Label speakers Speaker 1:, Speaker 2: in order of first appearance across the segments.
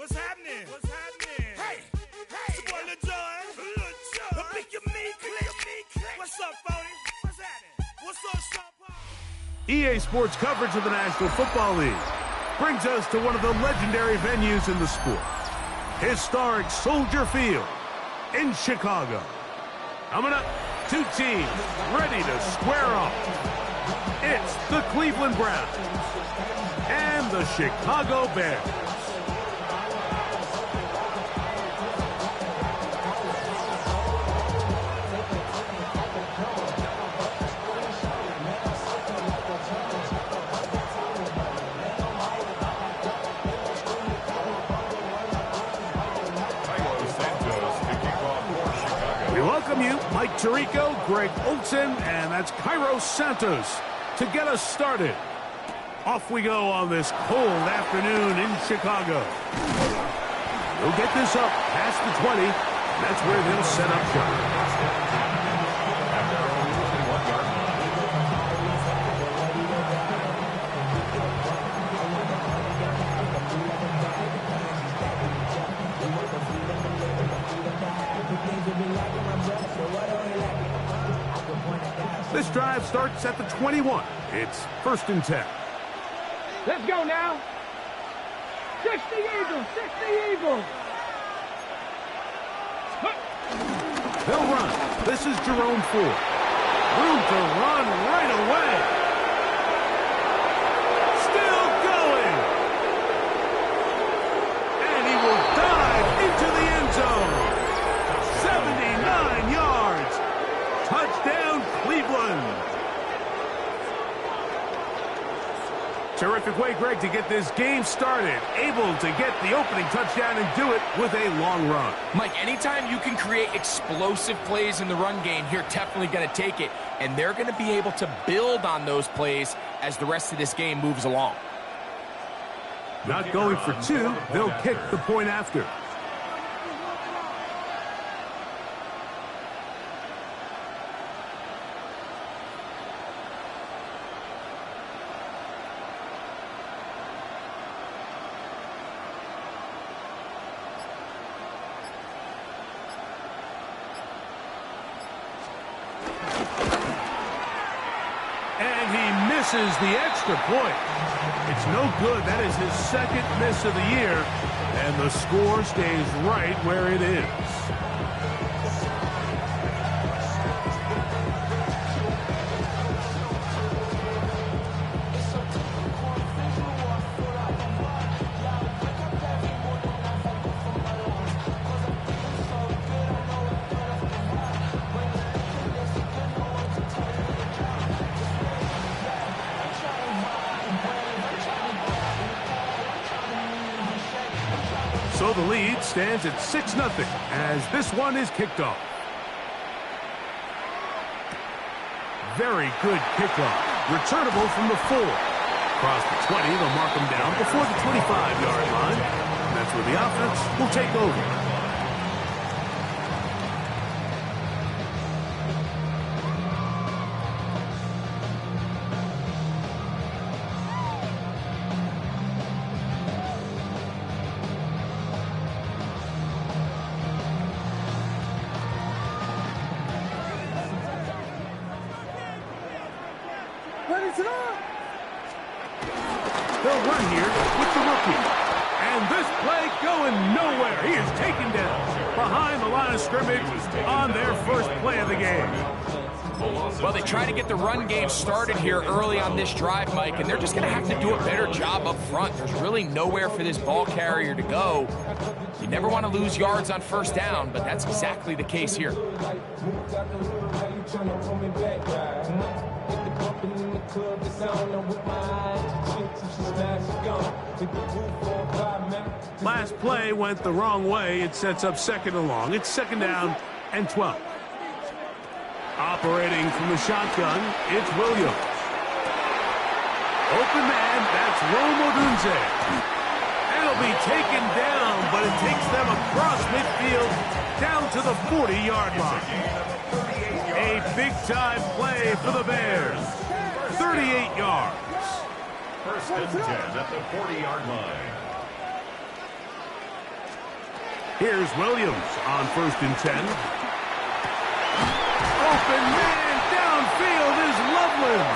Speaker 1: What's happening? What's happening? Hey, it's your boy Lil Jon. The pick your meat click. What's up, Phony? What's happening? What's up, Sean Paul?
Speaker 2: EA Sports coverage of the National Football League brings us to one of the legendary venues in the sport, historic Soldier Field in Chicago. Coming up, two teams ready to square off. It's the Cleveland Browns and the Chicago Bears. Mike Tirico, Greg Olsen, and that's Cairo Santos to get us started. Off we go on this cold afternoon in Chicago. They'll get this up past the 20. That's where they'll set up shop. This drive starts at the 21. It's 1st and 10.
Speaker 3: Let's go now. 60 Eagles, 60 Eagles.
Speaker 2: They'll run. This is Jerome Ford. Room to run right away. Still going. And he will dive into the end zone. 79 yards. Touchdown, Cleveland. Terrific way, Greg, to get this game started. Able to get the opening touchdown and do it with a long run.
Speaker 4: Mike, anytime you can create explosive plays in the run game, you're definitely going to take it. And they're going to be able to build on those plays as the rest of this game moves along.
Speaker 2: Not going for two. They'll kick the point after. Misses the extra point. It's no good. That is his second miss of the year, and the score stays right where it is. So the lead stands at 6-0 as this one is kicked off. Very good kickoff. Returnable from the 4. Across the 20, they'll mark him down before the 25-yard line. And that's where the offense will take over. They'll run here with the rookie. And this play going nowhere. He is taken down behind the line of scrimmage on their first play of the game.
Speaker 4: Well, they try to get the run game started here early on this drive, Mike, and they're just going to have to do a better job up front. There's really nowhere for this ball carrier to go. You never want to lose yards on first down, but that's exactly the case here.
Speaker 2: Last play went the wrong way. It sets up 2nd and long. It's 2nd down and 12. Operating from the shotgun, it's Williams. Open man, that's Rome Odunze. It'll be taken down, but it takes them across midfield down to the 40-yard line. A big-time play for the Bears. 38 yards.
Speaker 5: 1st and 10 at the 40-yard line.
Speaker 2: Here's Williams on 1st and 10. Open man downfield is Loveland.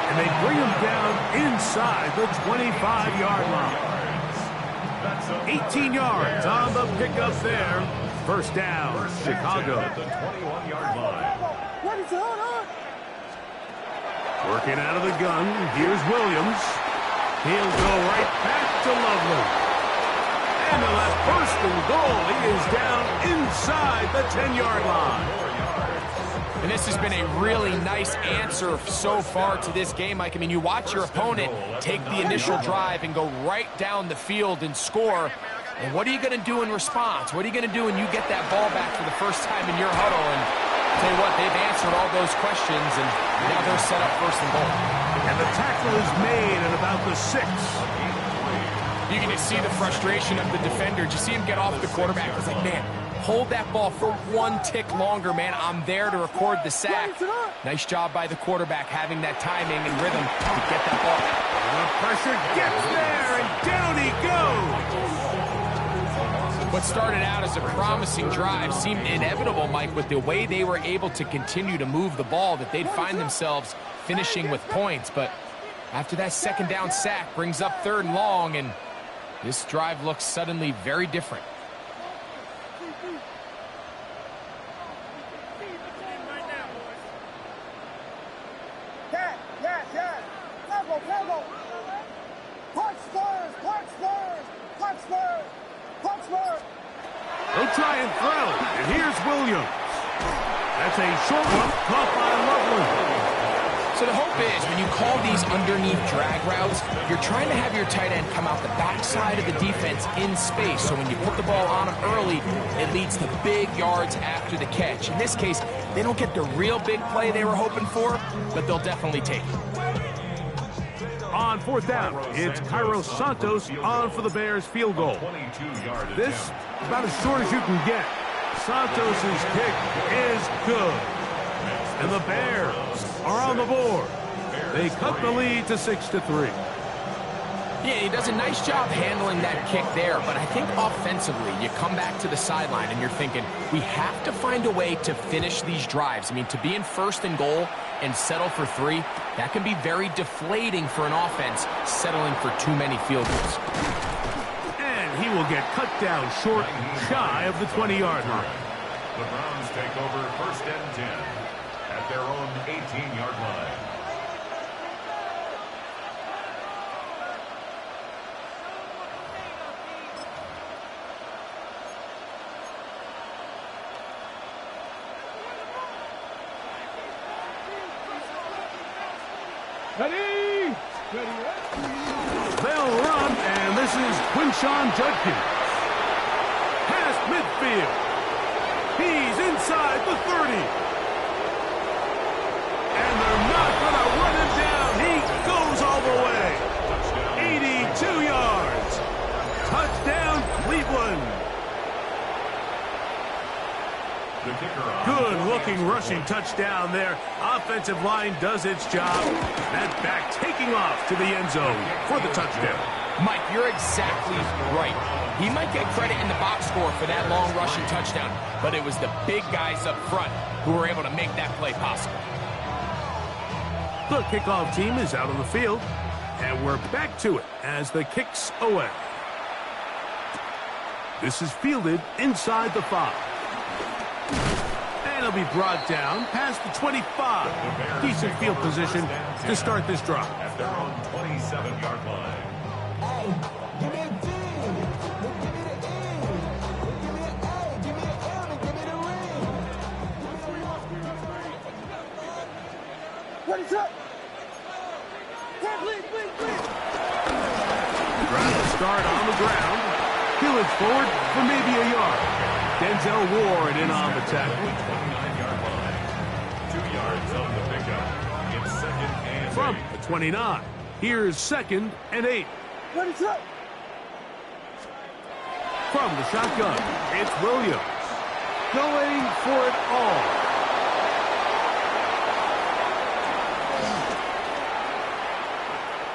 Speaker 2: And they bring him down inside the 25-yard line. 18 yards on the pickup there. First down, Chicago.
Speaker 1: At the 21-yard line.
Speaker 2: Working out of the gun, here's Williams. He'll go right back to Loveland. And the left first and goal. He is down inside the 10-yard line.
Speaker 4: And this has been a really nice answer so far to this game, Mike. I mean, you watch your opponent take the initial drive and go right down the field and score. And what are you going to do in response? What are you going to do when you get that ball back for the first time in your huddle? And I'll tell you what, they've answered all those questions, and now they're set up 1st and goal.
Speaker 2: And the tackle is made at about the 6.
Speaker 4: You can just see the frustration of the defender. Did you see him get off the quarterback? He's like, man, hold that ball for one tick longer, man. I'm there to record the sack. Nice job by the quarterback having that timing and rhythm to get that ball.
Speaker 2: The pressure gets there, and down he goes.
Speaker 4: What started out as a promising drive seemed inevitable, Mike, with the way they were able to continue to move the ball, that they'd find themselves finishing with points. But after that 2nd down sack brings up 3rd and long, and this drive looks suddenly very different.
Speaker 2: They'll try and throw, and here's Williams. That's a short one, caught by Loveland.
Speaker 4: So the hope is when you call these underneath drag routes, you're trying to have your tight end come out the backside of the defense in space. So when you put the ball on him early, it leads to big yards after the catch. In this case, they don't get the real big play they were hoping for, but they'll definitely take it.
Speaker 2: On 4th down, it's Cairo Santos on for the Bears field goal. This about as short as you can get. Santos' kick is good. And the Bears are on the board. They cut the lead to 6-3.
Speaker 4: Yeah, he does a nice job handling that kick there, but I think offensively, you come back to the sideline and you're thinking, we have to find a way to finish these drives. I mean, to be in 1st and goal and settle for 3, that can be very deflating for an offense settling for too many field goals.
Speaker 2: And he will get cut down short, shy of the 20-yard line.
Speaker 1: The Browns take over 1st and 10 at their own 18-yard line.
Speaker 3: Ready?
Speaker 2: They'll run, and this is Quinshon Judkins. Past midfield. He's inside the 30. And they're not going to run him down. He goes all the way. 82 yards. Touchdown, Cleveland. Good-looking rushing touchdown there. Offensive line does its job. That back taking off to the end zone for the touchdown.
Speaker 4: Mike, you're exactly right. He might get credit in the box score for that long rushing touchdown, but it was the big guys up front who were able to make that play possible.
Speaker 2: The kickoff team is out on the field, and we're back to it as the kick's away. This is fielded inside the 5. And it'll be brought down past the 25. Decent field position to start this drive.
Speaker 1: At their own 27-yard line.
Speaker 5: Give me a D. Give me the E. Give me an A. Give me an M. And give me the ring. What is up? Please.
Speaker 2: Drive to start on the ground. He'll it forward for maybe a yard. Denzel Ward in on the tackle.
Speaker 1: 29-yard line. 2 yards on the pickup. It's 2nd and 8.
Speaker 2: From the 29. Here's 2nd and 8.
Speaker 5: What is up?
Speaker 2: From the shotgun, it's Williams. Going for it all.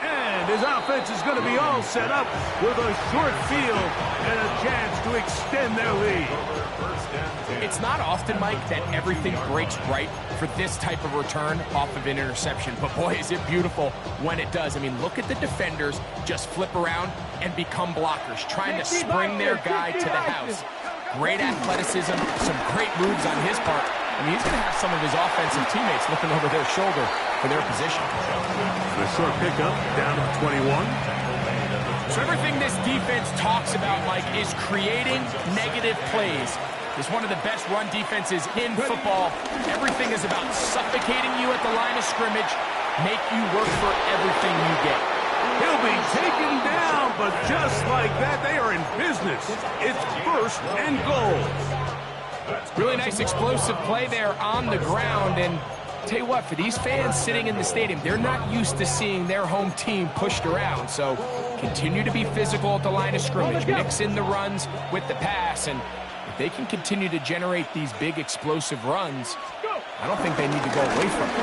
Speaker 2: And his offense is going to be all set up with a short field and a chance to extend their lead.
Speaker 4: It's not often, Mike, that everything breaks right for this type of return off of an interception. But boy, is it beautiful when it does. I mean, look at the defenders just flip around and become blockers, trying to spring their guy to the house. Great athleticism, some great moves on his part. I mean, he's going to have some of his offensive teammates looking over their shoulder for their position.
Speaker 2: The short pickup down to 21.
Speaker 4: So everything this defense talks about, Mike, is creating negative plays. It's one of the best run defenses in football. Everything is about suffocating you at the line of scrimmage, make you work for everything you get.
Speaker 2: He'll be taken down, but just like that, they are in business. It's first and goal.
Speaker 4: Really nice explosive play there on the ground. And tell you what, for these fans sitting in the stadium, they're not used to seeing their home team pushed around. So continue to be physical at the line of scrimmage, mix in the runs with the pass, and if they can continue to generate these big explosive runs, I don't think they need to go away from it.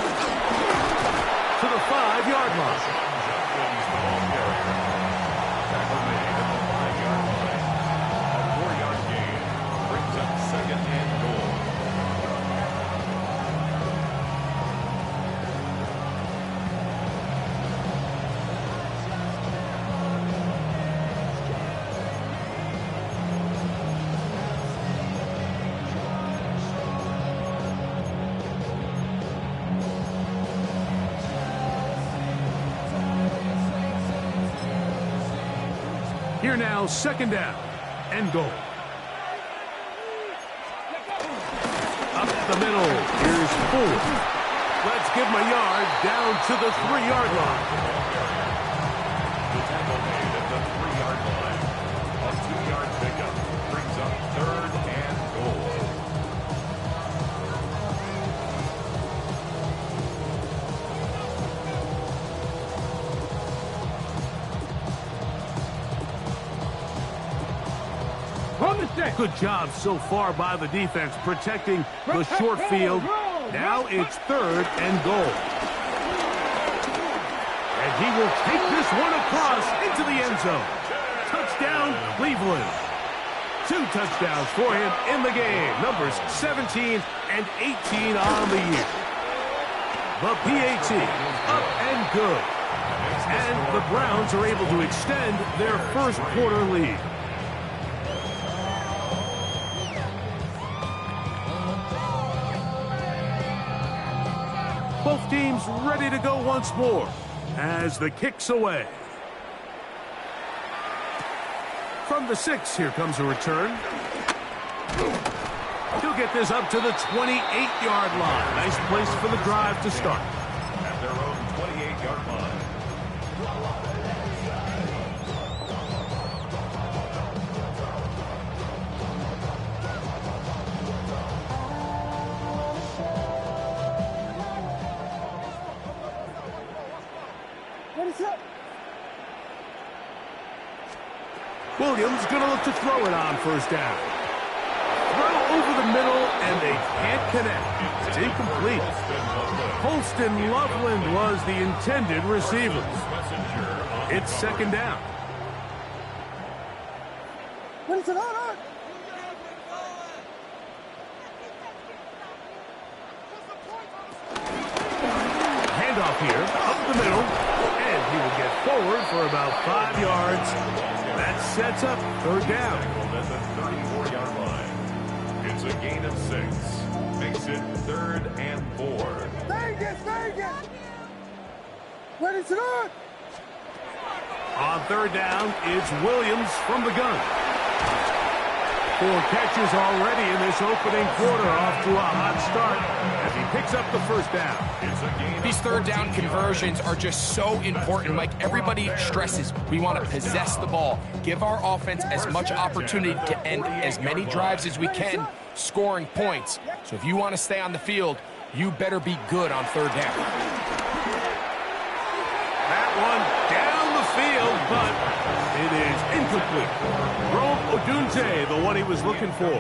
Speaker 2: To the 5-yard line. Here now, second down and goal. Up the middle, here's Ford. Let's give him a yard down to the 3-yard line.
Speaker 6: The tackle made at the 3-yard line. A 2-yard pickup brings up third and goal.
Speaker 2: Good job so far by the defense protecting the short field. Now it's third and goal. And he will take this one across into the end zone. Touchdown, Cleveland. 2 touchdowns for him in the game. Numbers 17 and 18 on the year. The PAT up and good. And the Browns are able to extend their first quarter lead. Both teams ready to go once more as the kick's away. From the 6, here comes a return. He'll get this up to the 28-yard line. Nice place for the drive to start.
Speaker 6: At their own 28-yard line.
Speaker 2: Williams going to look to throw it on first down. Throw over the middle, and they can't connect. It's incomplete. Holston Loveland was the intended receiver. It's second down.
Speaker 5: What is it on?
Speaker 2: Handoff here, up the middle, and he will get forward for about 5 yards. That sets up third down.
Speaker 6: At the 34-yard line. It's a gain of 6. Makes it third and 4.
Speaker 5: Vegas! What is it on?
Speaker 2: On third down, it's Williams from the gun. 4 catches already in this opening quarter, off to a hot start as he picks up the first down.
Speaker 4: These third down conversions are just so important. Like everybody stresses, we want to possess the ball, give our offense as much opportunity to end as many drives as we can, scoring points. So if you want to stay on the field, you better be good on third down.
Speaker 2: That one down the field, but it is incomplete. Rome Odunze, the one he was looking for.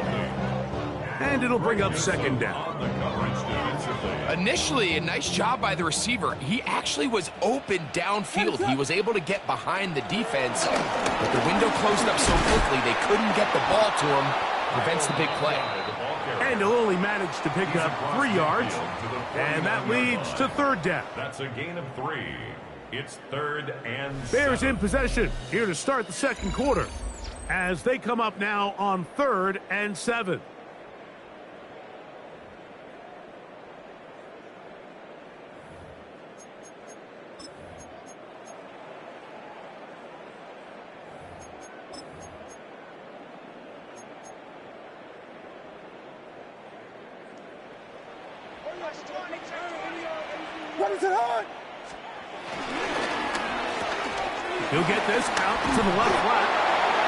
Speaker 2: And it'll bring up second down.
Speaker 6: On the coverage defensively.
Speaker 4: Initially, a nice job by the receiver. He actually was open downfield. He was able to get behind the defense, but the window closed up so quickly they couldn't get the ball to him. Prevents the big play.
Speaker 2: And he'll only manage to pick up 3 yards, and that leads to third down.
Speaker 6: That's a gain of 3. It's 3rd and 7.
Speaker 2: Bears in possession here to start the second quarter as they come up now on 3rd and 7.
Speaker 5: What is it on?
Speaker 2: He'll get this out to the left flat,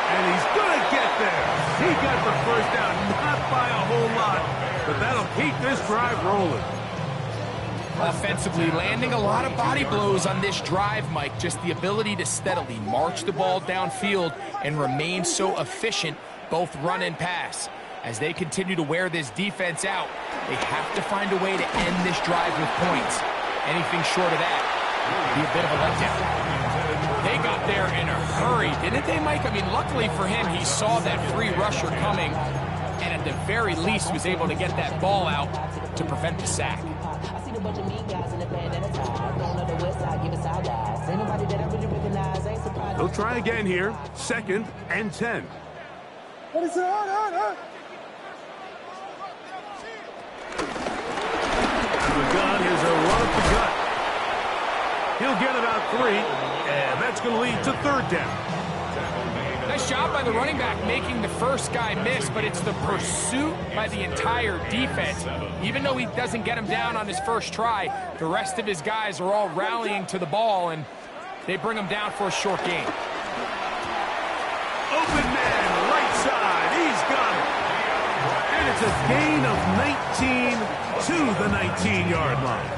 Speaker 2: and he's going to get there. He got the first down, not by a whole lot, but that'll keep this drive rolling.
Speaker 4: Offensively, landing a lot of body blows on this drive, Mike. Just the ability to steadily march the ball downfield and remain so efficient, both run and pass. As they continue to wear this defense out, they have to find a way to end this drive with points. Anything short of that would be a bit of a letdown. They got there in a hurry, didn't they, Mike? I mean, luckily for him, he saw that free rusher coming, and at the very least was able to get that ball out to prevent the sack.
Speaker 7: I see a bunch of mean guys in the band that are don't know the west side, give us our guys. Ain't nobody that I really recognize, ain't surprised.
Speaker 2: He'll try again here, 2nd and 10.
Speaker 5: What is it on?
Speaker 2: The gun is a run up the gut. He'll get about 3, and that's going to lead to third down.
Speaker 4: Nice job by the running back making the first guy miss, but it's the pursuit by the entire defense. Even though he doesn't get him down on his first try, the rest of his guys are all rallying to the ball, and they bring him down for a short gain.
Speaker 2: Open man, right side, he's got it. And it's a gain of 19 to the 19-yard line.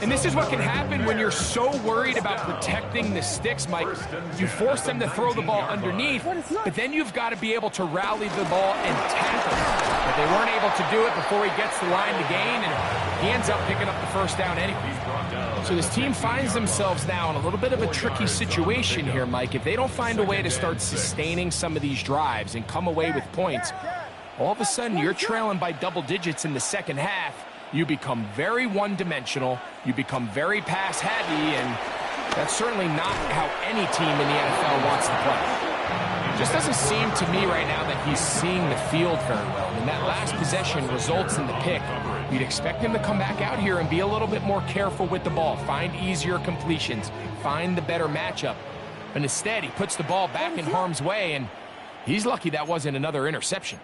Speaker 4: And this is what can happen when you're so worried about protecting the sticks, Mike. You force them to throw the ball underneath, but then you've got to be able to rally the ball and tackle. But they weren't able to do it before he gets the line to gain, and he ends up picking up the first down anyway. So this team finds themselves now in a little bit of a tricky situation here, Mike. If they don't find a way to start sustaining some of these drives and come away with points, all of a sudden you're trailing by double digits in the second half. You become very one-dimensional, you become very pass-heavy, and that's certainly not how any team in the NFL wants to play. It just doesn't seem to me right now that he's seeing the field very well. And that last possession results in the pick. You'd expect him to come back out here and be a little bit more careful with the ball, find easier completions, find the better matchup. But instead, he puts the ball back in harm's way, and he's lucky that wasn't another interception.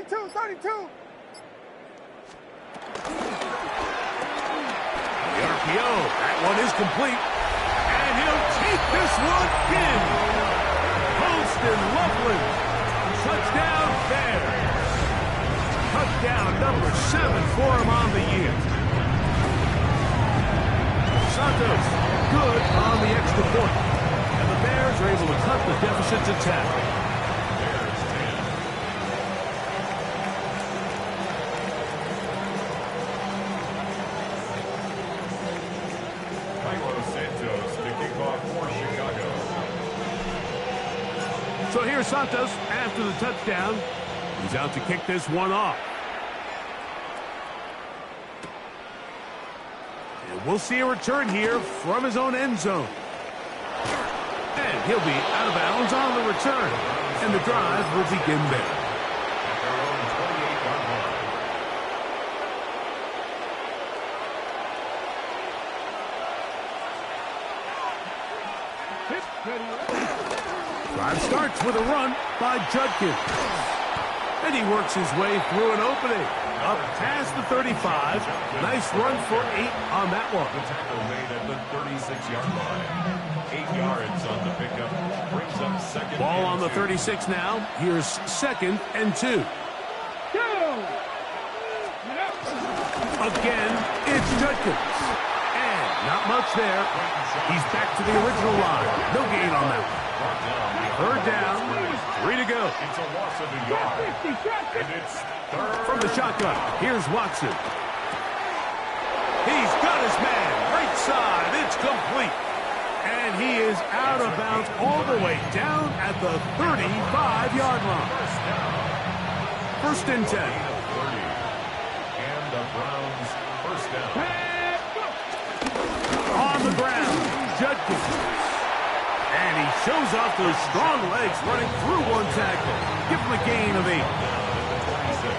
Speaker 5: Tom, 32.
Speaker 2: The RPO, that one is complete. And he'll take this one in. Holston Loveland. Touchdown there. Touchdown number 7 for him on the year. Santos, good on the extra point. And the Bears are able to cut the deficit to 10. So here's Santos after the touchdown. He's out to kick this one off. And we'll see a return here from his own end zone. And he'll be out of bounds on the return. And the drive will begin there. Drive starts with a run by Judkins. And he works his way through an opening. up past the 35. Nice run for 8 on that one.
Speaker 6: The tackle made at the 36-yard line. 8 yards on the pickup. Brings up second.
Speaker 2: Ball on
Speaker 6: and
Speaker 2: the
Speaker 6: 2.
Speaker 2: 36 now. Here's 2nd and 2. Again, it's Judkins. And not much there. He's back to the original line. No gain on that one. Third down, 3 to go.
Speaker 6: It's a loss of a yard. And it's third.
Speaker 2: From the shotgun, here's Watson. He's got his man, right side, it's complete. And he is out of bounds all the way down at the 35-yard line. First and 10.
Speaker 6: And the Browns first down.
Speaker 2: On the ground, Judkins. And he shows off those strong legs running through one tackle. Give him a gain of 8.
Speaker 6: Down at the 26.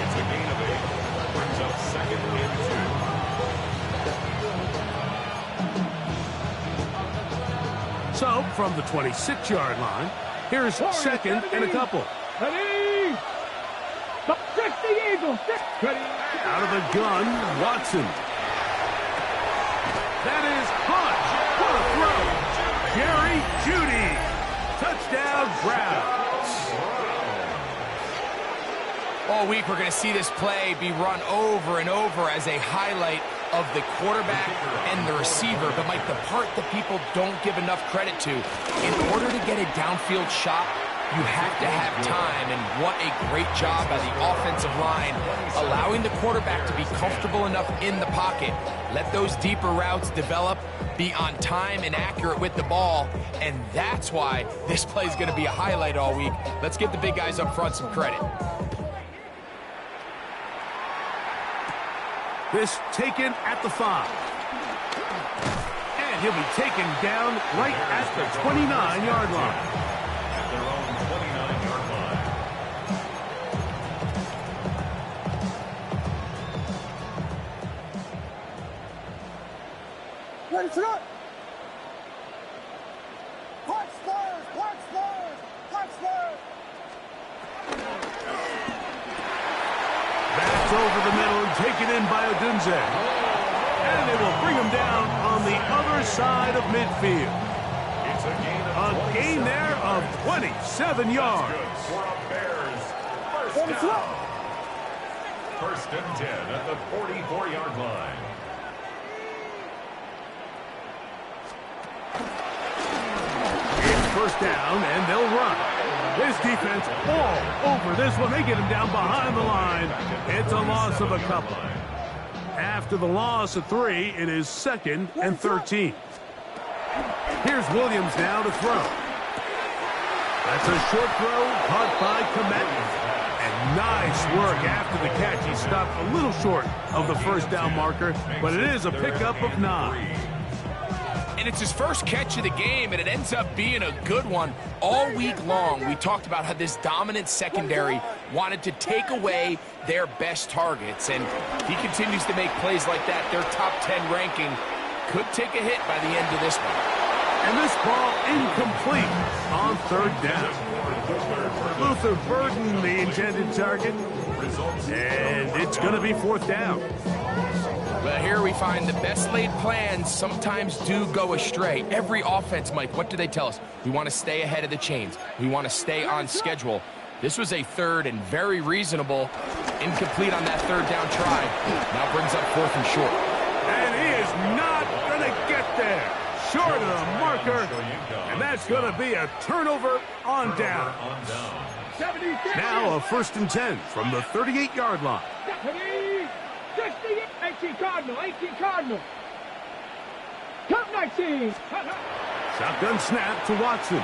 Speaker 6: It's a gain of 8. Brings up second and 2.
Speaker 2: So, from the 26-yard line, here's 2nd and a couple.
Speaker 3: Ready? 60 Eagles. Ready?
Speaker 2: Out of the gun, Watson. That is Hodge. What a throw. Jerry Jeudy. Touchdown, Browns.
Speaker 4: All week, we're going to see this play be run over and over as a highlight of the quarterback and the receiver. But, Mike, the part that people don't give enough credit to, in order to get a downfield shot, you have to have time, and what a great job by the offensive line, allowing the quarterback to be comfortable enough in the pocket. Let those deeper routes develop, be on time and accurate with the ball, and that's why this play is going to be a highlight all week. Let's give the big guys up front some credit.
Speaker 2: This taken at the 5. And he'll be taken down right at the 29-yard line.
Speaker 6: At their own 29-yard line.
Speaker 5: Ready, set up. Punch Spurs, punch Spurs, punch Spurs.
Speaker 2: That's over the middle and taken in by Odunze. And it will bring him down on the other side of midfield.
Speaker 6: It's a gain of
Speaker 2: A gain there of 27 yards.
Speaker 6: good for a Bears first down. First and 10 at the 44-yard line.
Speaker 2: It's first down, and they'll run. This defense all over this one. They get him down behind the line. It's a loss of a couple. After the loss of 3, it is 2nd and 13. Here's Williams now to throw. That's a short throw caught by Komet. And nice work after the catch. He stopped a little short of the first down marker, but it is a pickup of 9.
Speaker 4: And it's his first catch of the game, and it ends up being a good one. All week long, we talked about how this dominant secondary wanted to take away their best targets, and he continues to make plays like that. Their top 10 ranking could take a hit by the end of this one.
Speaker 2: And this ball incomplete on 3rd down. Luther Burden, the intended target, and it's going to be 4th down.
Speaker 4: Well, here we find the best laid plans sometimes do go astray. Every offense, Mike, what do they tell us? We want to stay ahead of the chains. We want to stay on schedule. This was a 3rd and very reasonable, incomplete on that 3rd down try. Now brings up 4th and short.
Speaker 2: And he is not going to get there. Short of the marker, and that's going to be a turnover on down. Now a 1st and 10 from the 38-yard line.
Speaker 3: 18 Cardinal, 18 Cardinal. Count 19.
Speaker 2: Shotgun snap to Watson.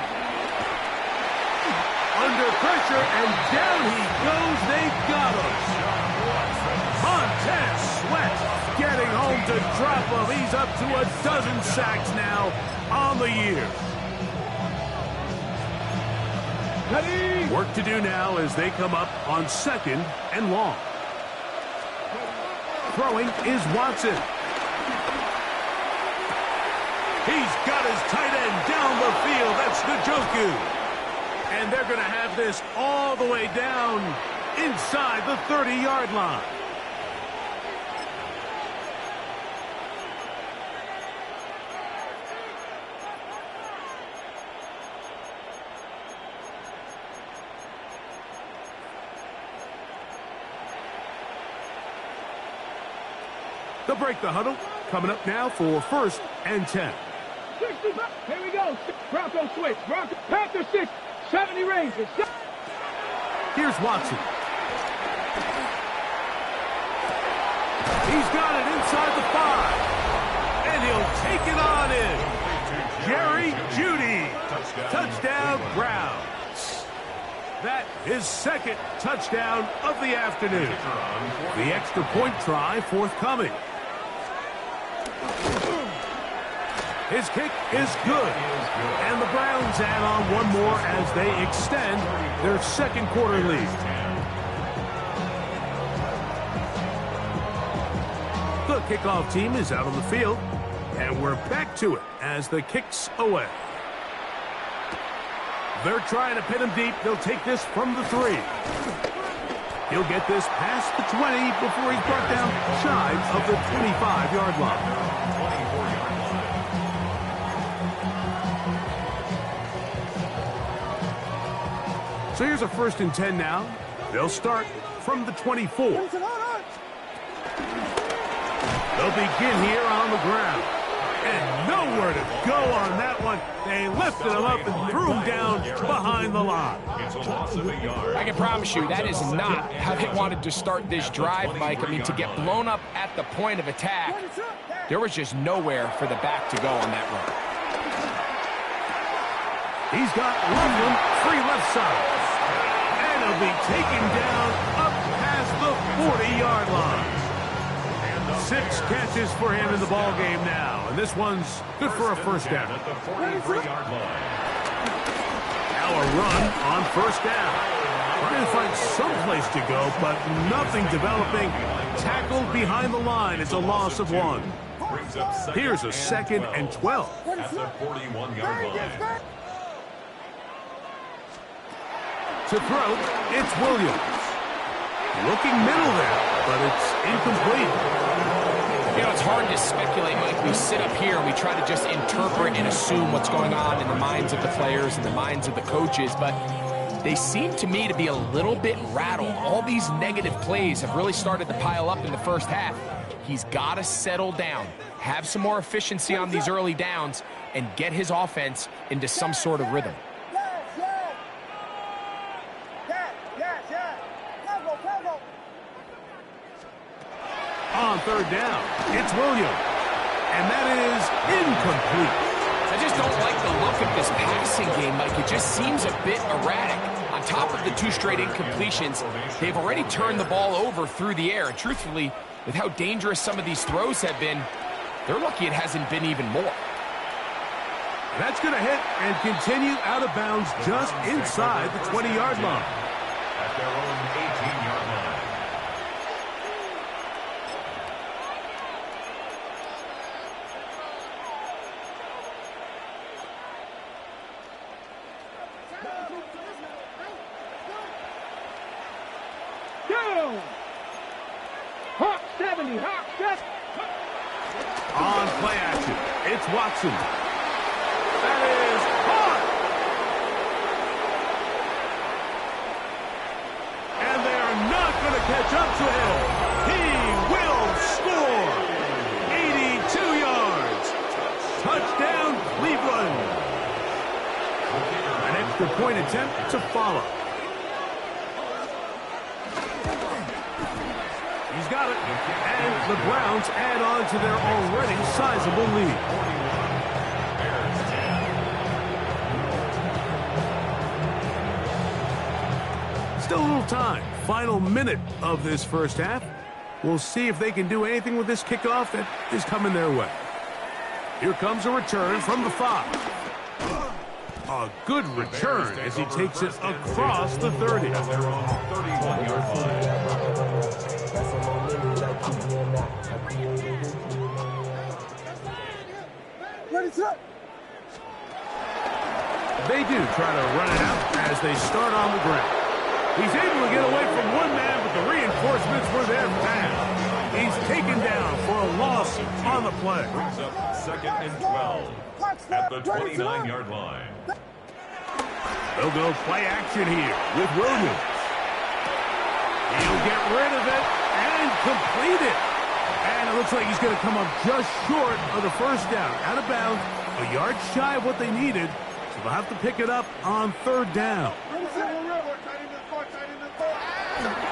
Speaker 2: Under pressure, and down he goes. They've got him. Montez Sweat getting home to drop him. He's up to a dozen sacks now on the year.
Speaker 3: Ready.
Speaker 2: Work to do now as they come up on 2nd and long. Throwing is Watson. He's got his tight end down the field. That's Njoku. And they're going to have this all the way down inside the 30-yard line. They'll break the huddle. Coming up now for 1st and 10.
Speaker 3: 65. Here we go. Bronco switch. Bronco. Panther 6. 70 Rangers.
Speaker 2: Here's Watson. He's got it inside the 5. And he'll take it on in. Jerry Jeudy. Touchdown, Browns. That is 2nd touchdown of the afternoon. The extra point try forthcoming. His kick is good. And the Browns add on one more as they extend their 2nd quarter lead. The kickoff team is out on the field. And we're back to it as the kick's away. They're trying to pin him deep. They'll take this from the 3. He'll get this past the 20 before he's brought down shy of the 25-yard line. So here's a 1st and 10 now. They'll start from the 24. They'll begin here on the ground. And nowhere to go on that one. They lifted him up and threw him down behind the line.
Speaker 6: It's a loss of a yard.
Speaker 4: I can promise you that is not how they wanted to start this drive, Mike. I mean, to get blown up at the point of attack, there was just nowhere for the back to go on that run.
Speaker 2: He's got room, free left side. And he'll be taken down up past the 40-yard line. 6 catches for him in the ball game now. And this one's good for a 1st down.
Speaker 6: At the 43-yard line.
Speaker 2: Now a run on 1st down. Trying to find some place to go, but nothing developing. Tackled behind the line. It's a loss of 1. Here's a 2nd and 12.
Speaker 6: At the 41-yard line.
Speaker 2: To throw, it's Williams. Looking middle there, but it's incomplete.
Speaker 4: You know, it's hard to speculate, Mike. We sit up here and we try to just interpret and assume what's going on in the minds of the players and the minds of the coaches, but they seem to me to be a little bit rattled. All these negative plays have really started to pile up in the 1st half. He's got to settle down, have some more efficiency on these early downs, and get his offense into some sort of rhythm.
Speaker 2: On 3rd down, it's Williams. And that is incomplete.
Speaker 4: I just don't like the look of this passing game, Mike. It just seems a bit erratic. On top of the 2 straight incompletions, they've already turned the ball over through the air. And truthfully, with how dangerous some of these throws have been, they're lucky it hasn't been even more.
Speaker 2: That's going to hit and continue out of bounds just inside the 20-yard line.
Speaker 6: At their own 18-yard line.
Speaker 3: Hawk 70, Hawk 70.
Speaker 2: On play action, it's Watson. That is caught. And they are not going to catch up to him. He will score. 82 yards. Touchdown, Cleveland. An extra point attempt to follow. He's got it. And the Browns add on to their already sizable lead. Still a little time. Final minute of this 1st half. We'll see if they can do anything with this kickoff that is coming their way. Here comes a return from the 5. A good return as he takes it across the 30.
Speaker 6: At their own 31-yard line.
Speaker 2: They do try to run it out as they start on the ground. He's able to get away from one man, but the reinforcements were there fast. He's taken down for a loss on the play.
Speaker 6: Brings up 2nd and 12 at the 29-yard line.
Speaker 2: They'll go play action here with Williams. He'll get rid of it and complete it. And it looks like he's going to come up just short of the first down. Out of bounds, a yard shy of what they needed. So they'll have to pick it up on 3rd down.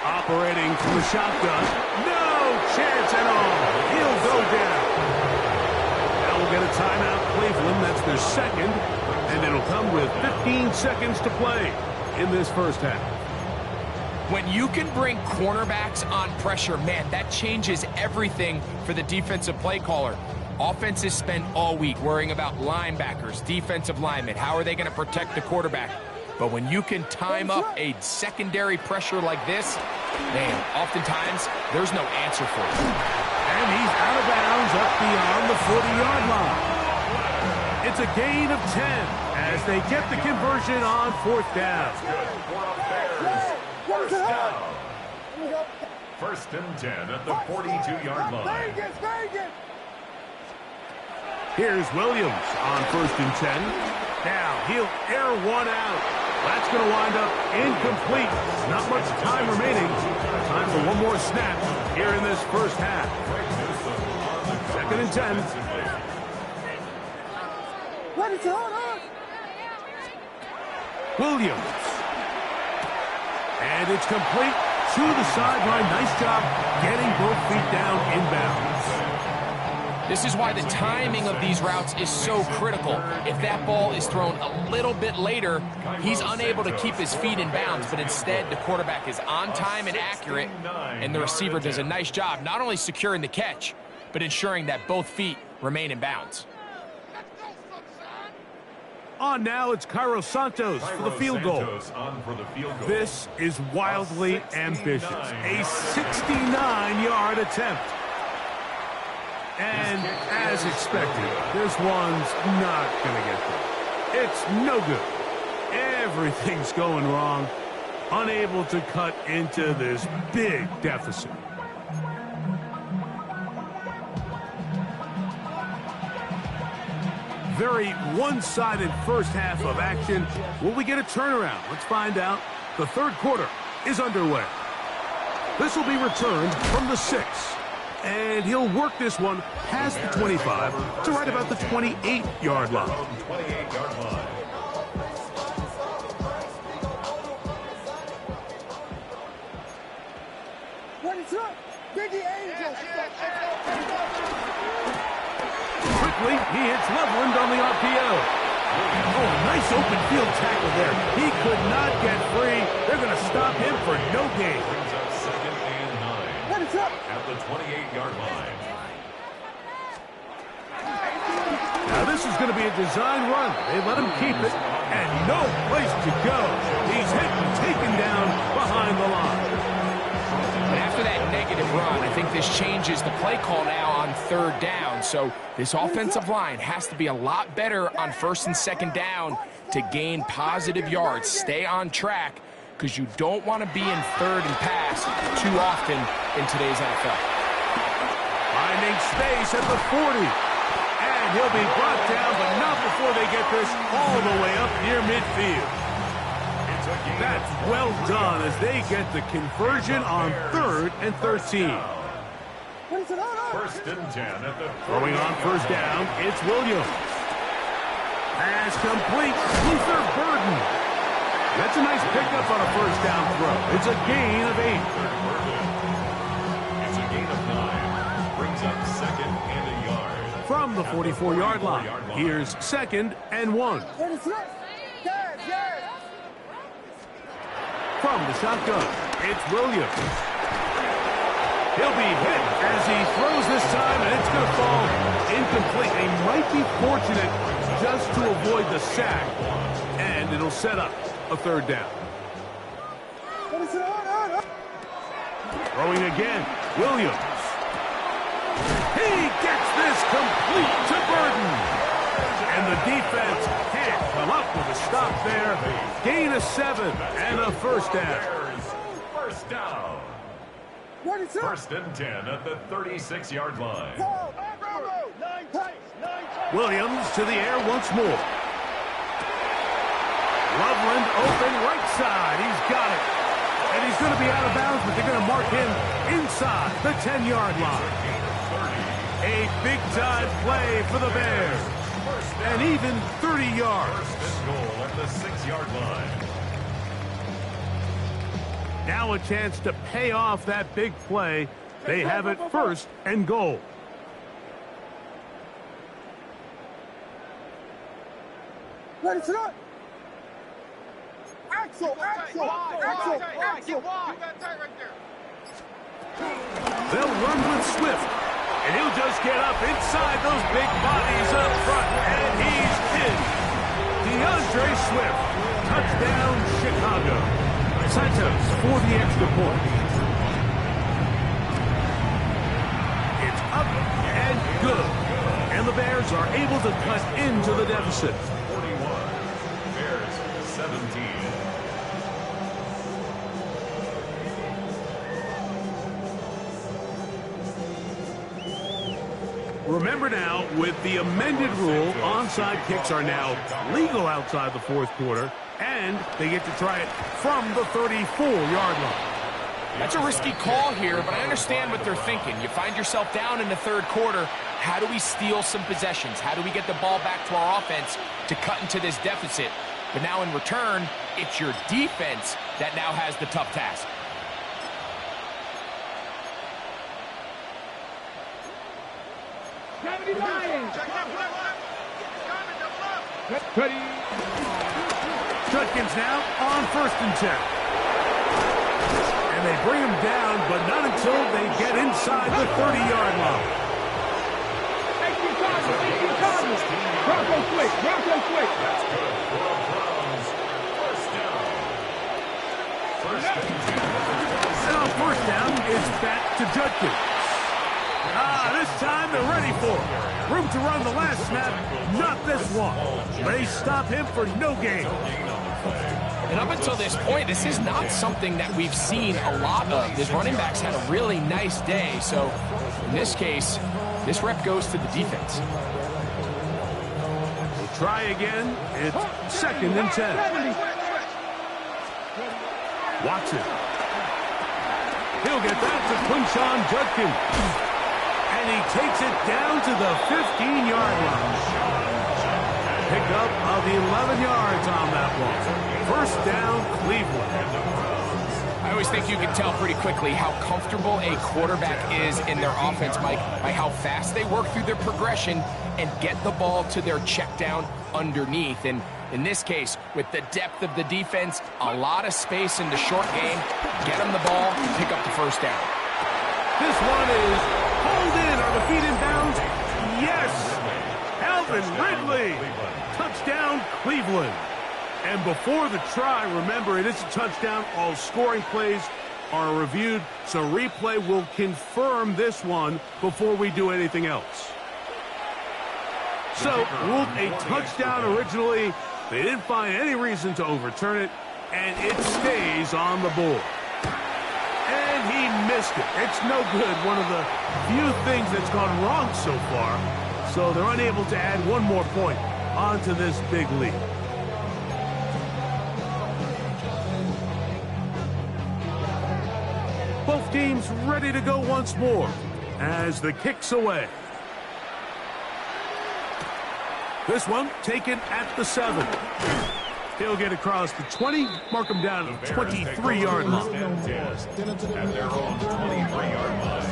Speaker 2: Operating from the shotgun. No chance at all. He'll go down. Now we'll get a timeout, Cleveland. That's their 2nd. And it'll come with 15 seconds to play in this first half.
Speaker 4: When you can bring cornerbacks on pressure, man, that changes everything for the defensive play caller. Offenses spend all week worrying about linebackers, defensive linemen. How are they going to protect the quarterback? But when you can time up a secondary pressure like this, man, oftentimes there's no answer for it.
Speaker 2: And he's out of bounds up beyond the 40-yard line. It's a gain of 10 as they get the conversion on 4th down.
Speaker 6: First down. 1st and 10 at the 42-yard line.
Speaker 2: Here's Williams on 1st and 10. Now he'll air one out. That's going to wind up incomplete. Not much time remaining. Time for one more snap here in this first half. 2nd and 10. Williams. And it's complete to the sideline. Nice job getting both feet down inbounds.
Speaker 4: This is why the timing of these routes is so critical. If that ball is thrown a little bit later, he's unable to keep his feet in bounds, but instead the quarterback is on time and accurate, and the receiver does a nice job not only securing the catch, but ensuring that both feet remain in bounds.
Speaker 2: On now, it's Cairo Santos for the field goal. This is wildly ambitious. A 69-yard attempt. And as expected, this one's not going to get there. It's no good. Everything's going wrong. Unable to cut into this big deficit. Very one-sided first half of action. Will we get a turnaround? Let's find out. The 3rd quarter is underway. This will be returned from the 6. And he'll work this one past the 25 to right about the 28-yard line.
Speaker 6: 28-yard line.
Speaker 5: What is up? Big Angel.
Speaker 2: Quickly, he hits Loveland on the RPO. Oh, nice open field tackle there. He could not get free. They're going to stop him for no gain.
Speaker 6: Brings up 2nd and 9
Speaker 5: What is up?
Speaker 6: at the 28-yard line.
Speaker 2: Now this is going to be a design run. They let him keep it, and no place to go. He's hit and taken down behind the line.
Speaker 4: And after that negative run, I think this changes the play call now on 3rd down. So this offensive line has to be a lot better on 1st and 2nd down to gain positive yards. Stay on track, because you don't want to be in 3rd and pass too often in today's NFL.
Speaker 2: Finding space at the 40. And he'll be brought down, but not before they get this all the way up near midfield. That's well done as they get the conversion on 3rd and 13.
Speaker 6: 1st and 10 at the
Speaker 2: Throwing on 1st down, it's Williams. Pass complete, Luther Burden. That's a nice pickup on a 1st down throw. It's a gain of 8.
Speaker 6: It's a gain of 9. Brings up 2nd and a yard.
Speaker 2: From the 44-yard line, here's 2nd and 1. From the shotgun, it's Williams. He'll be hit as he throws this time, and it's going to fall incomplete. They might be fortunate just to avoid the sack, and it'll set up a 3rd down. Throwing again, Williams. He gets this complete to Burden. And the defense can't come up with a stop there. Gain of 7 and a 1st down.
Speaker 6: down. First and 10 at the 36-yard line.
Speaker 2: Williams to the air once more. Loveland open right side. He's got it. And he's going to be out of bounds, but they're going to mark him inside the 10-yard line. A big-time play for the Bears. And even 30 yards.
Speaker 6: First and goal at the 6-yard line.
Speaker 2: Now a chance to pay off that big play. They have it first and goal.
Speaker 3: Ready to go. Axel.
Speaker 2: They'll run with Swift. And he'll just get up inside those big bodies up front. And he's in. DeAndre Swift. Touchdown, Chicago. Santos for the extra point. It's up and good. And the Bears are able to cut into the deficit.
Speaker 6: 41. Bears 17.
Speaker 2: Remember now, with the amended rule, onside kicks are now legal outside the fourth quarter, and they get to try it from the 34-yard line.
Speaker 4: That's a risky call here, but I understand what they're thinking. You find yourself down in the third quarter. How do we steal some possessions? How do we get the ball back to our offense to cut into this deficit? But now in return, it's your defense that now has the tough task.
Speaker 2: Judkins now on 1st and 10. And they bring him down, but not until they get inside the 30-yard line.
Speaker 3: Bronco switch.
Speaker 6: That's good for the Browns. First down. First and 10 at the 26.
Speaker 2: And on 1st down, it's back to Judkins. This time they're ready for it. Room to run the last snap, not this one. They stop him for no gain.
Speaker 4: And up until this point, this is not something that we've seen a lot of. His running backs had a really nice day. So in this case, this rep goes to the defense.
Speaker 2: We'll try again. It's 2nd and 10. Watson. He'll get that to Quinshon Judkins. And he takes it down to the 15-yard line. Pickup of 11 yards on that one. First down, Cleveland.
Speaker 4: I always think you can tell pretty quickly how comfortable a quarterback is in their offense, Mike, by how fast they work through their progression and get the ball to their check down underneath. And in this case, with the depth of the defense, a lot of space in the short game, get them the ball, pick up the first down.
Speaker 2: This one is pulled in. Are the feet in bounds? Yes. Alvin Ridley. Touchdown, Cleveland. And before the try, remember, it is a touchdown. All scoring plays are reviewed, so replay will confirm this one before we do anything else. So, ruled a touchdown originally. They didn't find any reason to overturn it, and it stays on the board. And he missed it. It's no good. One of the few things that's gone wrong so far. So they're unable to add one more point onto this big lead. Both teams ready to go once more as the kick's away. This one taken at the 7. He'll get across the 20, mark him down at the 23-yard line.
Speaker 6: At their own 23-yard line.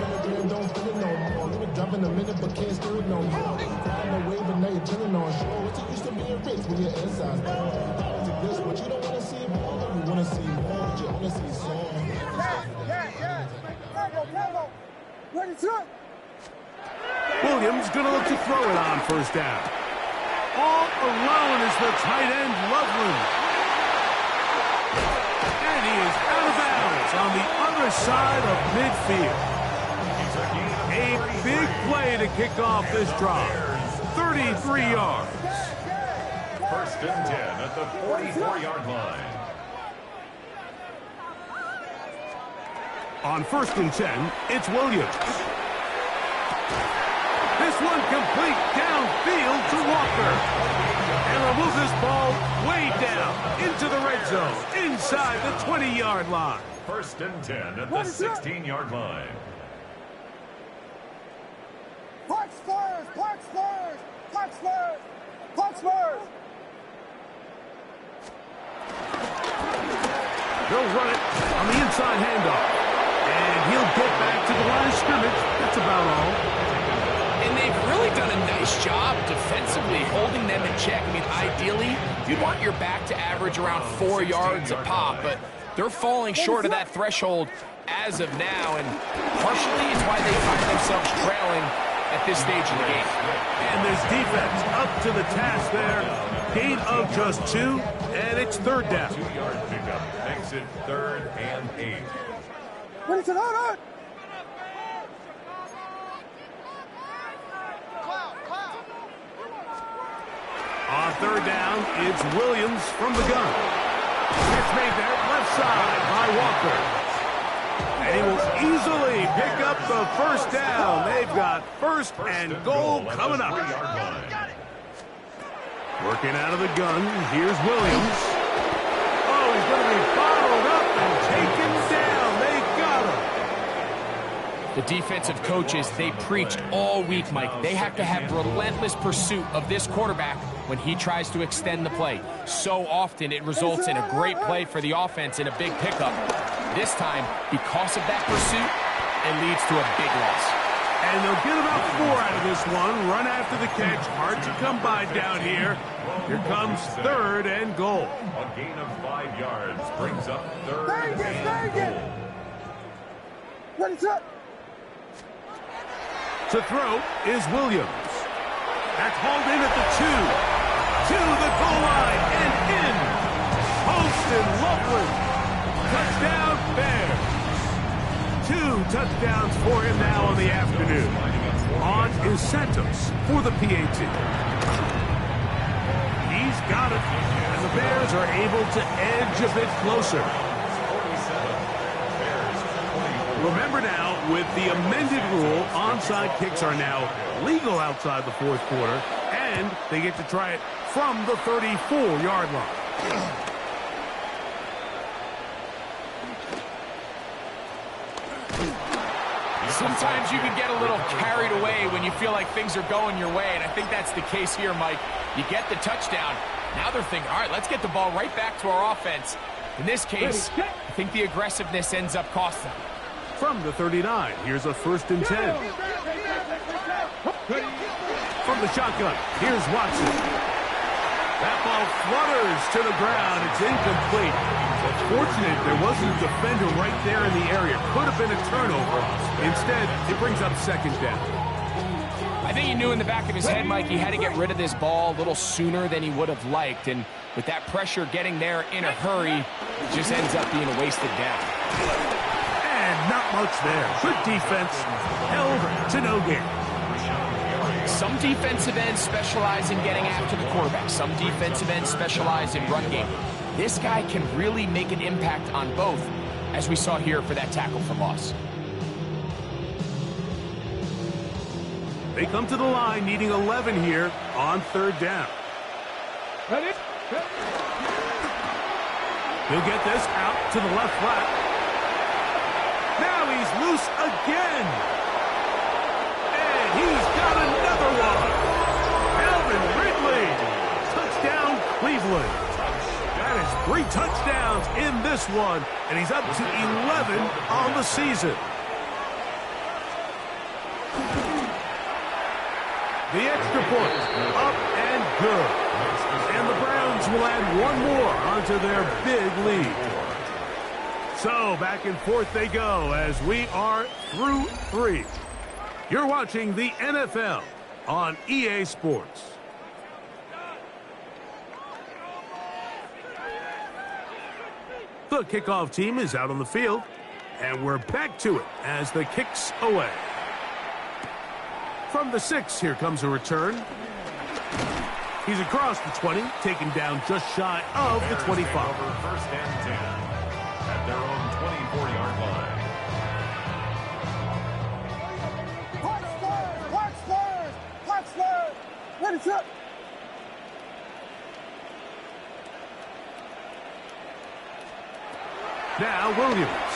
Speaker 2: Williams going to look to throw it on 1st down. All alone is the tight end, Loveland. And he is out of bounds on the other side of midfield. A big play to kick off this drive. 33 yards.
Speaker 6: First and 10 at the 44-yard line.
Speaker 2: On 1st and 10, it's Williams. This one complete downfield to Walker. And will move this ball way down into the red zone, inside the 20-yard line.
Speaker 6: 1st and 10 at the 16-yard line.
Speaker 5: Punch first! Punch first! Punch first! Punch first!
Speaker 2: They'll run it on the inside handoff. And he'll get back to the line of scrimmage. That's about all.
Speaker 4: And they've really done a nice job defensively holding them in check. I mean, ideally, you'd want your back to average around 4 yards a pop, but they're falling short of that threshold as of now, and partially it's why they find themselves trailing at this stage of the game.
Speaker 2: And this defense up to the task there. Gain of just 2, and it's 3rd down.
Speaker 6: 2-yard pickup makes it 3rd and 8.
Speaker 5: What is it on?
Speaker 2: On 3rd down, it's Williams from the gun. It's made there, left side by Walker. And he will easily pick up the 1st down. They've got 1st and goal coming up. Working out of the gun, here's Williams. Oh, he's going to be bottled up and taken down. They got him.
Speaker 4: The defensive coaches, they preached all week, Mike. They have to have relentless pursuit of this quarterback when he tries to extend the play. So often it results in a great play for the offense and a big pickup. This time, because of that pursuit, it leads to a big loss.
Speaker 2: And they'll get about 4 out of this one. Run after the catch. Hard to come by down here. Here comes 3rd and goal.
Speaker 6: A gain of 5 yards brings up 3rd and goal.
Speaker 5: What is it?
Speaker 2: To throw is Williams. That's hauled in at the 2. To the goal line and in. Post and Loveland. Touchdown Bears. 2 touchdowns for him now on the afternoon. On is Santos for the PAT. He's got it. And the Bears are able to edge a bit closer. Remember now, with the amended rule, onside kicks are now legal outside the 4th quarter, and they get to try it from the 34-yard line.
Speaker 4: Sometimes you can get a little carried away when you feel like things are going your way, and I think that's the case here, Mike. You get the touchdown. Now they're thinking, all right, let's get the ball right back to our offense. In this case, I think the aggressiveness ends up costing them.
Speaker 2: From the 39, here's a 1st and 10. From the shotgun, here's Watson. That ball flutters to the ground. It's incomplete. It's fortunate there wasn't a defender right there in the area. Could have been a turnover. Instead, it brings up 2nd down.
Speaker 4: I think he knew in the back of his head, Mike, he had to get rid of this ball a little sooner than he would have liked. And with that pressure getting there in a hurry, it just ends up being a wasted down.
Speaker 2: And not much there. Good defense. Held to no gain.
Speaker 4: Some defensive ends specialize in getting after the quarterback. Some defensive ends specialize in run game. This guy can really make an impact on both, as we saw here for that tackle for loss.
Speaker 2: They come to the line needing 11 here on 3rd down.
Speaker 3: Ready?
Speaker 2: He'll get this out to the left flat. Now he's loose again. And he's got another one. Alvin Ridley. Touchdown, Cleveland. That is 3 touchdowns in this one, and he's up to 11 on the season. The extra point, up and good. And the Browns will add 1 more onto their big lead. So back and forth they go as we are through 3. You're watching the NFL on EA Sports. The kickoff team is out on the field, and we're back to it as the kick's away. From the 6, here comes a return. He's across the 20, taken down just shy of the 25.
Speaker 6: Over 1st and 10 at their own 24-yard line.
Speaker 2: Now Williams.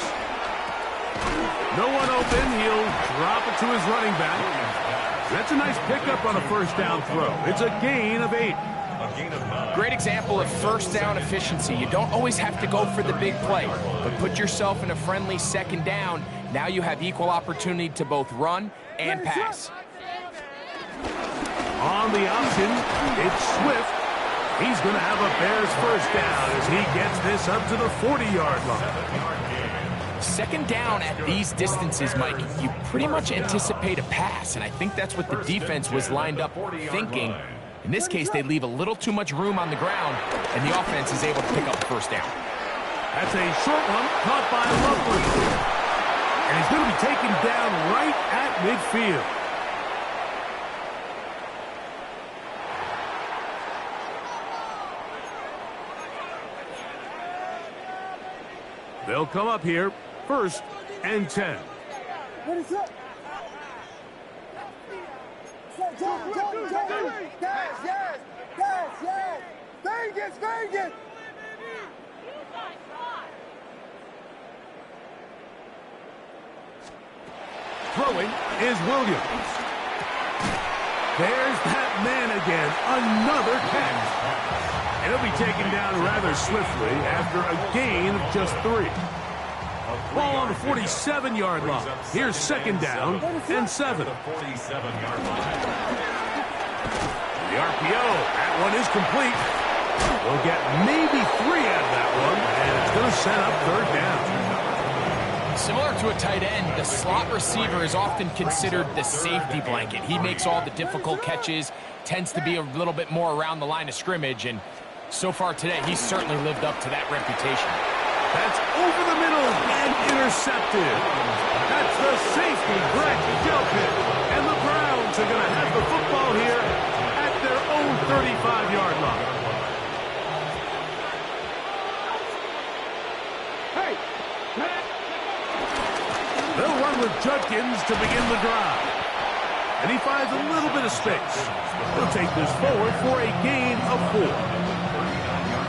Speaker 2: No one open. He'll drop it to his running back. That's a nice pickup on a first down throw. It's a gain of 8.
Speaker 6: A gain of 9.
Speaker 4: Great example of first down efficiency. You don't always have to go for the big play, but put yourself in a friendly second down. Now you have equal opportunity to both run and pass.
Speaker 2: On the option, it's Swift. He's going to have a Bears first down as he gets this up to the 40-yard line.
Speaker 4: Second down at these distances, Mike, you pretty much anticipate a pass, and I think that's what the defense was lined up thinking. In this case, they leave a little too much room on the ground, and the offense is able to pick up the first down.
Speaker 2: That's a short one caught by Lovely. And he's going to be taken down right at midfield. They'll come up here, 1st and 10.
Speaker 5: What is up? Yes. Vegas.
Speaker 2: Throwing is Williams. There's that man again, another catch. And he'll be taken down rather swiftly after a gain of just 3. Ball on the 47-yard line. Here's second down and 7.
Speaker 6: The 47-yard line.
Speaker 2: The RPO, that one is complete. We'll get maybe 3 out of that one, and it's going to set up third down.
Speaker 4: Similar to a tight end, the slot receiver is often considered the safety blanket. He makes all the difficult catches, tends to be a little bit more around the line of scrimmage, and so far today, he's certainly lived up to that reputation.
Speaker 2: That's over the middle and intercepted. That's the safety, Greg Delpit. And the Browns are going to have the football here at their own 35-yard line. They'll run with Judkins to begin the drive. And he finds a little bit of space. He'll take this forward for a gain of 4.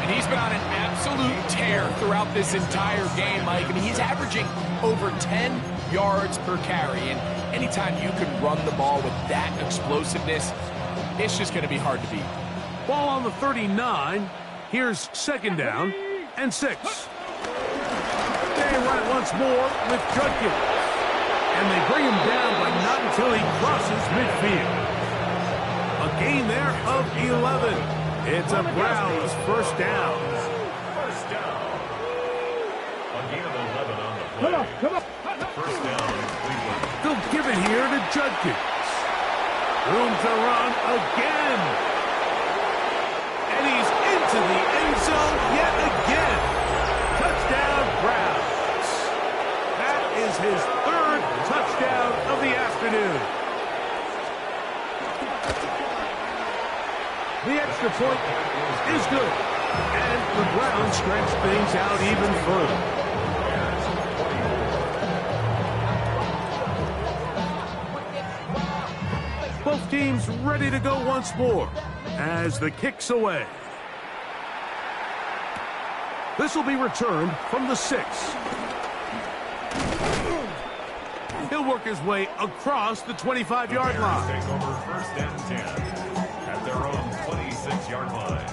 Speaker 4: And he's been on an absolute tear throughout this entire game, Mike. I mean, he's averaging over 10 yards per carry. And anytime you can run the ball with that explosiveness, it's just going to be hard to beat.
Speaker 2: Ball on the 39. Here's second down and 6. They run it once more with Judkins. And they bring him down, but not until he crosses midfield. A gain there of 11. It's a Browns first down.
Speaker 6: First down. A gain of 11 on the play.
Speaker 3: Come on.
Speaker 6: First down, Cleveland.
Speaker 2: They'll give it here to Judkins. Room to run again. And he's into the end zone yet again. Touchdown, Browns. That is his 3rd touchdown of the afternoon. The extra point is good. And the Browns stretch things out even further. Both teams ready to go once more as the kick's away. This will be returned from the 6. He'll work his way across the 25-yard line.
Speaker 6: Take over 1st and 10 at their own 26-yard line.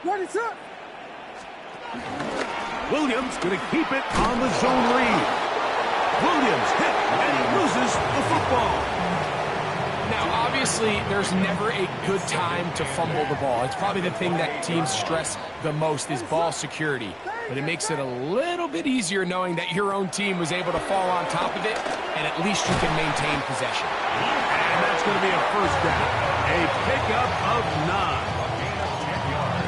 Speaker 5: What is up?
Speaker 2: Williams going to keep it on the zone read. Williams hit, and he loses the football.
Speaker 4: Now, obviously, there's never a good time to fumble the ball. It's probably the thing that teams stress the most is ball security. But it makes it a little bit easier knowing that your own team was able to fall on top of it, and at least you can maintain possession.
Speaker 2: And that's going to be a first down. A pickup of 9.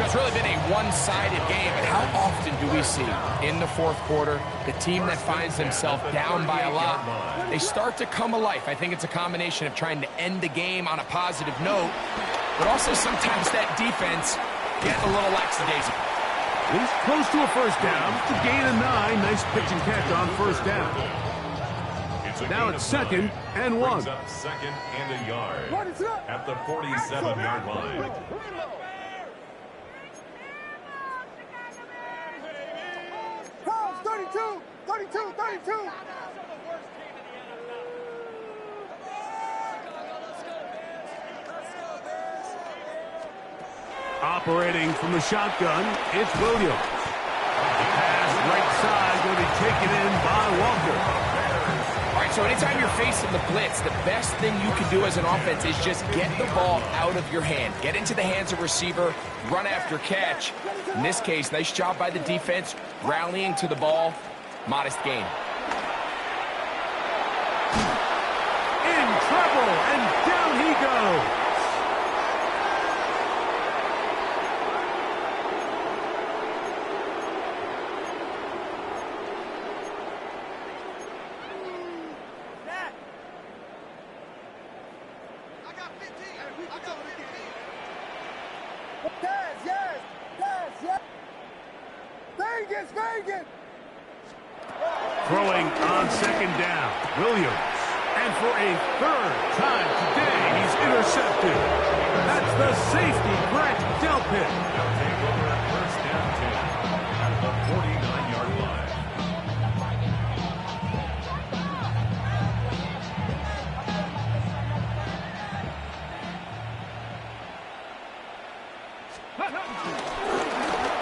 Speaker 4: It's really been a one-sided game, but how often do we see in the 4th quarter the team that finds themselves down by a lot, they start to come alive. I think it's a combination of trying to end the game on a positive note, but also sometimes that defense get a little lackadaisical.
Speaker 2: He's close to a first down. It's a gain of 9. Nice pitch and catch on first down. Now it's 2nd and 1.
Speaker 6: Brings up 2nd and a yard at the 47-yard line.
Speaker 5: Cows, 32, 32, 32.
Speaker 2: Operating from the shotgun, it's Williams. Pass right side, going to be taken in by Walker.
Speaker 4: All right, so anytime you're facing the blitz, the best thing you can do as an offense is just get the ball out of your hand. Get into the hands of receiver, run after catch. In this case, nice job by the defense, rallying to the ball. Modest gain.
Speaker 2: In trouble, and down he goes.
Speaker 5: Vegas!
Speaker 2: Throwing on 2nd down, Williams. And for a 3rd time today, he's intercepted. That's the safety, Greg Delpit.
Speaker 6: Now take over at 1st and 10 at the 49-yard line.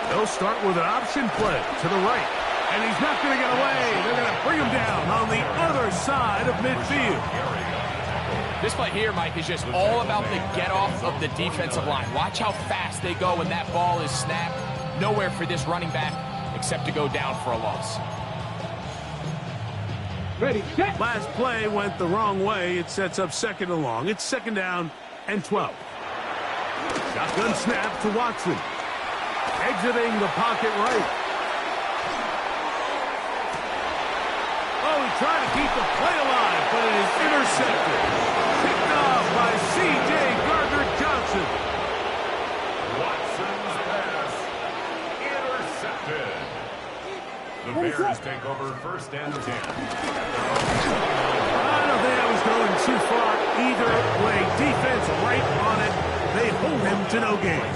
Speaker 2: They'll start with an option play to the right. And he's not going to get away. They're going to bring him down on the other side of midfield.
Speaker 4: This play here, Mike, is just all about the get-off of the defensive line. Watch how fast they go when that ball is snapped. Nowhere for this running back except to go down for a loss.
Speaker 3: Ready, set.
Speaker 2: Last play went the wrong way. It sets up 2nd and long. It's 2nd down and 12. Shotgun snap to Watson. Exiting the pocket right. Oh, he tried to keep the play alive, but it is intercepted. Picked off by C.J. Gardner-Johnson.
Speaker 6: Watson's pass intercepted. The Bears take over 1st and 10.
Speaker 2: I don't think I was going too far either way. Defense right on it. They hold him to no gain.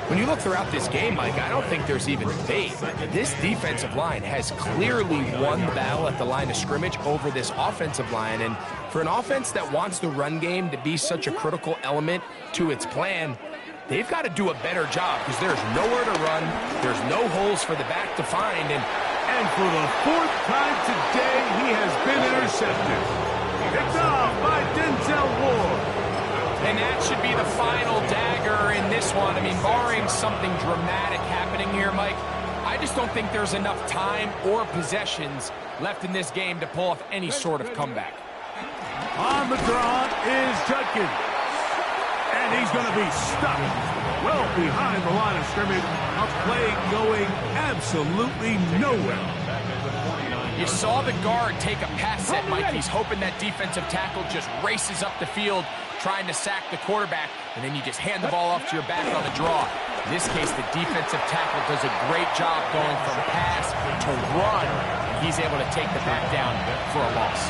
Speaker 4: When you look throughout this game, Mike, I don't think there's even debate. This defensive line has clearly won the battle at the line of scrimmage over this offensive line. And for an offense that wants the run game to be such a critical element to its plan, they've got to do a better job because there's nowhere to run. There's no holes for the back to find.
Speaker 2: And for the 4th time today, he has been intercepted. Picked off by Denzel Ward.
Speaker 4: And that should be the final dagger in this one. I mean, barring something dramatic happening here, Mike, I just don't think there's enough time or possessions left in this game to pull off any sort of comeback.
Speaker 2: On the draw is Judkins. And he's going to be stuck well behind the line of scrimmage. A play going absolutely nowhere.
Speaker 4: You saw the guard take a pass set, Mike. He's hoping that defensive tackle just races up the field, trying to sack the quarterback, and then you just hand the ball off to your back on the draw. In this case, the defensive tackle does a great job going from pass to run, and he's able to take the back down for a loss.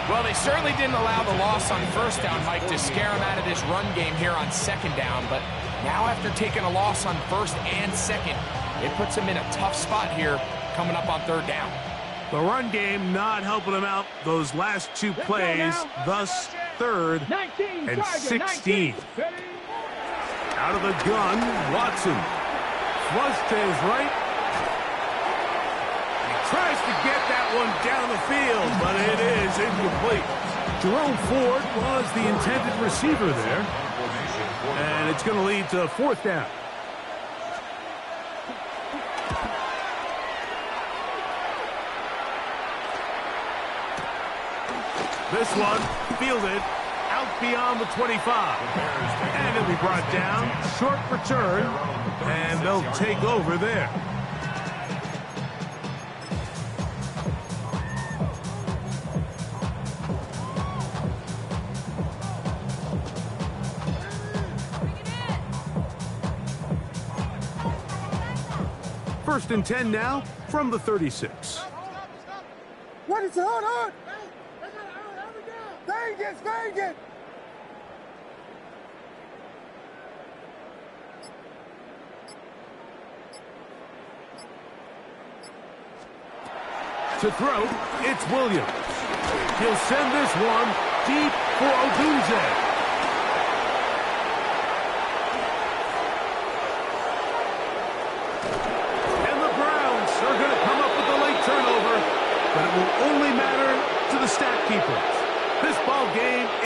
Speaker 4: Well, they certainly didn't allow the loss on 1st down, Mike, to scare him out of this run game here on 2nd down, but now after taking a loss on 1st and 2nd, it puts him in a tough spot here coming up on 3rd down.
Speaker 2: The run game not helping him out those last 2 plays, thus 3rd and 16. Out of the gun, Watson. Flush to his right. He tries to get that one down the field, but it is incomplete. Jerome Ford was the intended receiver there. And it's going to lead to 4th down. This one fielded out beyond the 25. And it'll be brought down. Short return. And they'll take over there. First and 10 now from the 36.
Speaker 5: What is it? Hold on! Spank it!
Speaker 2: To throw, it's Williams. He'll send this one deep for Odunze. And the Browns are going to come up with a late turnover, but it will only matter to the stat keepers. This ball game